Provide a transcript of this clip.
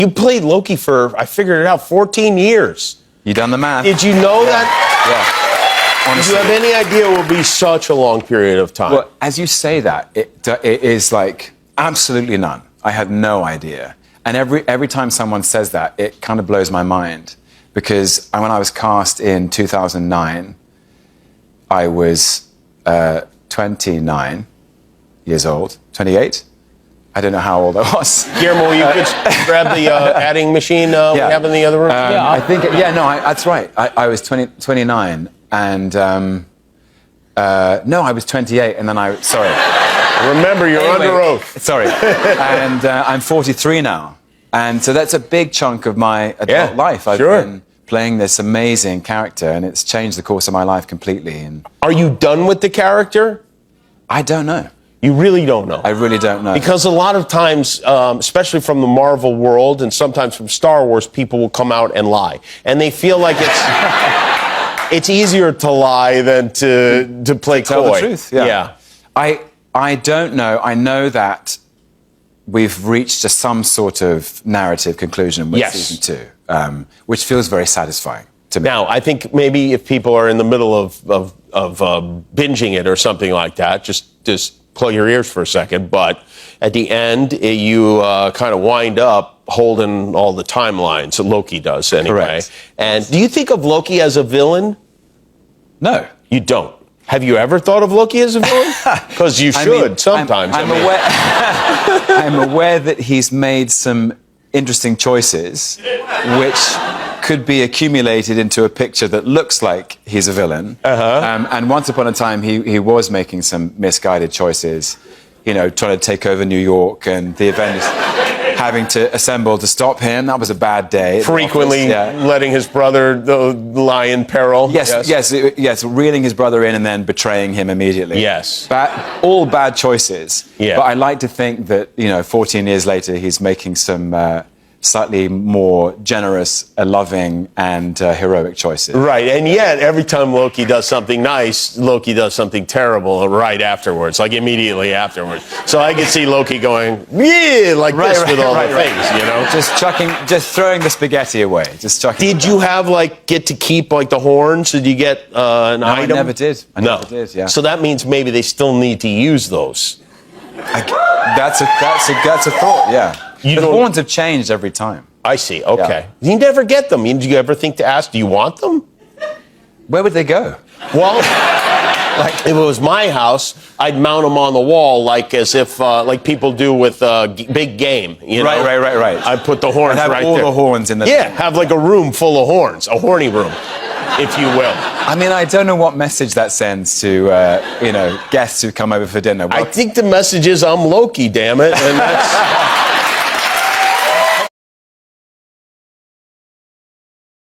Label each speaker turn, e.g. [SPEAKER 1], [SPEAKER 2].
[SPEAKER 1] You played Loki for, I figured it out, 14 years.
[SPEAKER 2] You done the math.
[SPEAKER 1] Did you know that?
[SPEAKER 2] Yeah. Honestly.
[SPEAKER 1] Did you have any idea it would be such a long period of time?
[SPEAKER 2] Well, as you say that, it is like absolutely none. I had no idea. And every time someone says that, it kind of blows my mind. Because when I was cast in 2009, I was 29 years old, 28. I don't know how old I was.
[SPEAKER 1] Guillermo, you could grab the adding machine we have in the other room?
[SPEAKER 2] I think, that's right. I was 29, and no, I was 28, and then sorry.
[SPEAKER 1] Remember, you're under oath.
[SPEAKER 2] Sorry. And I'm 43 now. And so that's a big chunk of my adult life. I've been playing this amazing character, and it's changed the course of my life completely. And
[SPEAKER 1] are you done with the character?
[SPEAKER 2] I don't know.
[SPEAKER 1] You really don't know?
[SPEAKER 2] I really don't know.
[SPEAKER 1] Because a lot of times, especially from the Marvel world and sometimes from Star Wars, people will come out and lie. And they feel like it's easier to lie than to play coy.
[SPEAKER 2] Tell the truth, yeah. I don't know. I know that we've reached some sort of narrative conclusion with season 2, which feels very satisfying to me.
[SPEAKER 1] Now, I think maybe if people are in the middle of binging it or something like that, just plug your ears for a second. But at the end, you kind of wind up holding all the timelines that Loki does anyway.
[SPEAKER 2] Correct.
[SPEAKER 1] And do you think of Loki as a villain?
[SPEAKER 2] No.
[SPEAKER 1] You don't? Have you ever thought of Loki as a villain? Because you should sometimes.
[SPEAKER 2] I'm aware that he's made some interesting choices, which could be accumulated into a picture that looks like he's a villain. And once upon a time, he was making some misguided choices, you know, trying to take over New York, and the Avengers having to assemble to stop him. That was a bad day.
[SPEAKER 1] Frequently letting his brother lie in peril.
[SPEAKER 2] Yes, reeling his brother in and then betraying him immediately.
[SPEAKER 1] Yes.
[SPEAKER 2] All bad choices.
[SPEAKER 1] Yeah.
[SPEAKER 2] But I like to think that, you know, 14 years later, he's making some slightly more generous, loving, and heroic choices.
[SPEAKER 1] Right, and yet every time Loki does something nice, Loki does something terrible right afterwards, like immediately afterwards. So I can see Loki going, like this with all the things, you know?
[SPEAKER 2] Just throwing the spaghetti away, just chucking.
[SPEAKER 1] Did you have, get to keep, the horns? Did you get an item?
[SPEAKER 2] I never did. I never did, yeah.
[SPEAKER 1] So that means maybe they still need to use those.
[SPEAKER 2] That's a thought, yeah. The horns have changed every time.
[SPEAKER 1] I see, okay. You never get them. Did you ever think to ask, do you want them?
[SPEAKER 2] Where would they go?
[SPEAKER 1] Well, if it was my house, I'd mount them on the wall, as if, people do with big game, you know?
[SPEAKER 2] Right.
[SPEAKER 1] I'd put the horns right there.
[SPEAKER 2] Have all the horns in the...
[SPEAKER 1] Yeah, have a room full of horns, a horny room, if you will.
[SPEAKER 2] I mean, I don't know what message that sends to, guests who come over for dinner.
[SPEAKER 1] I think the message is, I'm Loki, damn it, and that's...